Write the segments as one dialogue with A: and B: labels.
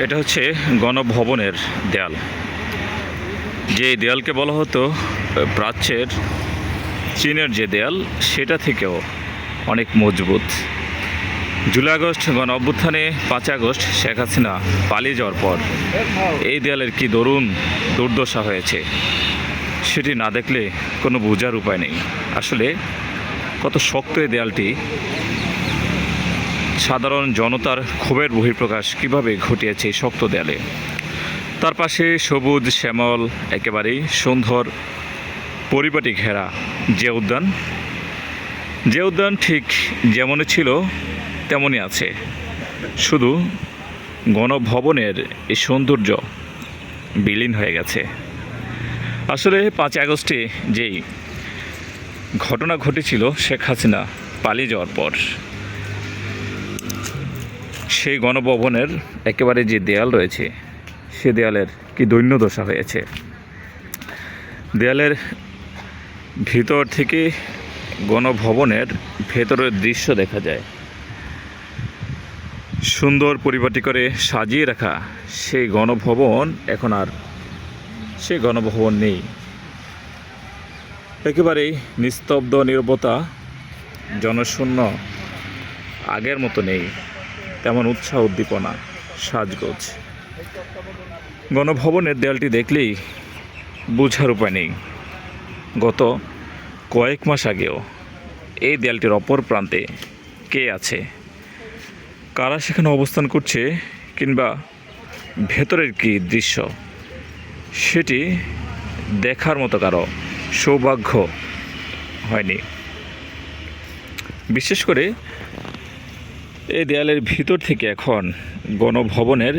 A: এটা হচ্ছে গণভবনের দেয়াল। যে দেয়ালকে বলা হতো প্রাচ্যের চীনের যে দেয়াল, সেটা থেকেও অনেক মজবুত। জুলাই আগস্ট গণ অভ্যুত্থানে 5 আগস্ট শেখ হাসিনা পালিয়ে যাওয়ার পর এই দেয়ালের কি দরুণ দুর্দশা হয়েছে, সেটি না দেখলে কোনো বোঝার উপায় নেই। আসলে কত শক্ত এই দেয়ালটি, সাধারণ জনতার ক্ষোভের বহিঃপ্রকাশ কীভাবে ঘটিয়েছে এই শক্ত দেয়ালে। তার পাশে সবুজ শ্যামল একেবারেই সুন্দর পরিপাটি ঘেরা যে উদ্যান ঠিক যেমনই ছিল তেমনই আছে, শুধু গণভবনের এই সৌন্দর্য বিলীন হয়ে গেছে। আসলে 5 আগস্টে যেই ঘটনা ঘটেছিল শেখ হাসিনা পালিয়ে যাওয়ার পর, সেই গণভবনের একেবারে যে দেয়াল রয়েছে, সে দেয়ালের কি দৈন্যদশা হয়েছে। দেয়ালের ভিতর থেকে গণভবনের ভেতরের দৃশ্য দেখা যায়। সুন্দর পরিপাটি করে সাজিয়ে রাখা সেই গণভবন এখন আর সেই গণভবন নেই। একেবারেই নিস্তব্ধ নীরবতা, জনশূন্য, আগের মতো নেই তেমন উৎসাহ উদ্দীপনা সাজগোজ। গণভবনের দেয়ালটি দেখলেই বোঝার উপায় নেই গত কয়েক মাস আগেও এই দেয়ালটির অপর প্রান্তে কে আছে, কারা সেখানে অবস্থান করছে, কিংবা ভেতরের কি দৃশ্য সেটি দেখার মতো কারো সৌভাগ্য হয়নি। বিশেষ করে এই দেয়ালের ভিতর থেকে এখন গণভবনের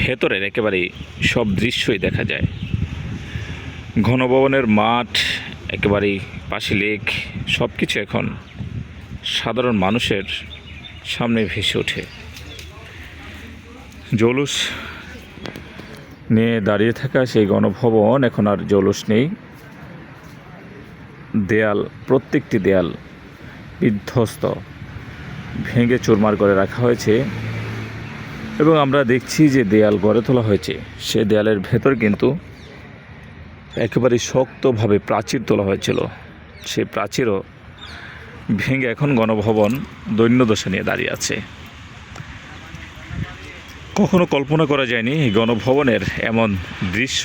A: ভেতরের একেবারেই সব দৃশ্যই দেখা যায়। গণভবনের মাঠ, একেবারেই পাশে লেক, সব কিছু এখন সাধারণ মানুষের সামনে ভেসে ওঠে। জৌলুস নিয়ে দাঁড়িয়ে থাকা সেই গণভবন এখন আর জৌলুস নেই। দেয়াল, প্রত্যেকটি দেয়াল বিধ্বস্ত, ভেঙে চুরমার করে রাখা হয়েছে। এবং আমরা দেখছি যে দেয়াল গড়ে তোলা হয়েছে, সে দেয়ালের ভেতর কিন্তু একেবারে শক্তভাবে প্রাচীর তোলা হয়েছিল। সেই প্রাচীরও ভেঙে এখন গণভবন দৈন্যদশা নিয়ে দাঁড়িয়ে আছে। কখনো কল্পনা করা যায়নি এই গণভবনের এমন দৃশ্য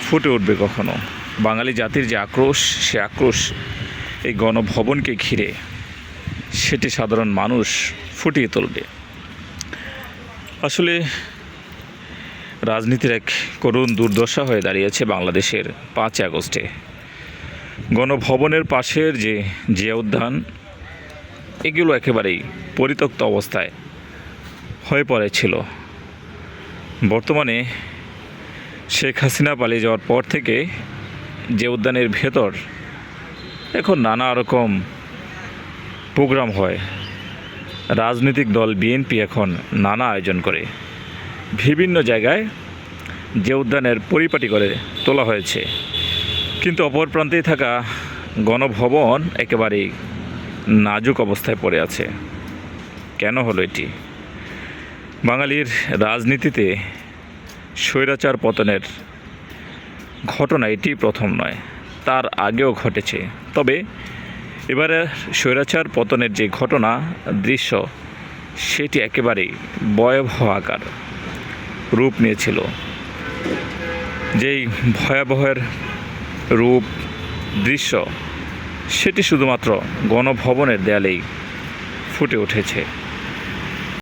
A: ফুটে উঠবে কখনো। বাঙালি জাতির যে আক্রোশ, সে আক্রোশ এই গণভবনকে ঘিরে সেটি সাধারণ মানুষ ফুটিয়ে তুলবে। আসলে রাজনীতির এক করুণ দুর্দশা হয়ে দাঁড়িয়েছে বাংলাদেশের 5 আগস্টে। গণভবনের পাশের যে জিয়া উদ্যান, এগুলো একেবারেই পরিত্যক্ত অবস্থায় হয়ে পড়েছিল। বর্তমানে শেখ হাসিনা পালিয়ে যাওয়ার পর থেকে যে উদ্যানের ভেতর এখন নানা রকম প্রোগ্রাম হয়। রাজনৈতিক দল বিএনপি এখন নানা আয়োজন করে বিভিন্ন জায়গায় যে উদ্যানের পরিপাটি করে তোলা হয়েছে, কিন্তু অপর প্রান্তেই থাকা গণভবন একেবারেই নাজুক অবস্থায় পড়ে আছে। কেন হলো এটি? বাঙালির রাজনীতিতে স্বৈরাচার পতনের ঘটনা এটি প্রথম নয়, তার আগেও ঘটেছে। তবে এবারে স্বৈরাচার পতনের যে ঘটনা, দৃশ্য, সেটি একেবারেই ভয়াবহ আকার রূপ নিয়েছিল। যেই ভয়াবহের রূপ, দৃশ্য, সেটি শুধুমাত্র গণভবনের দেয়ালেই ফুটে উঠেছে।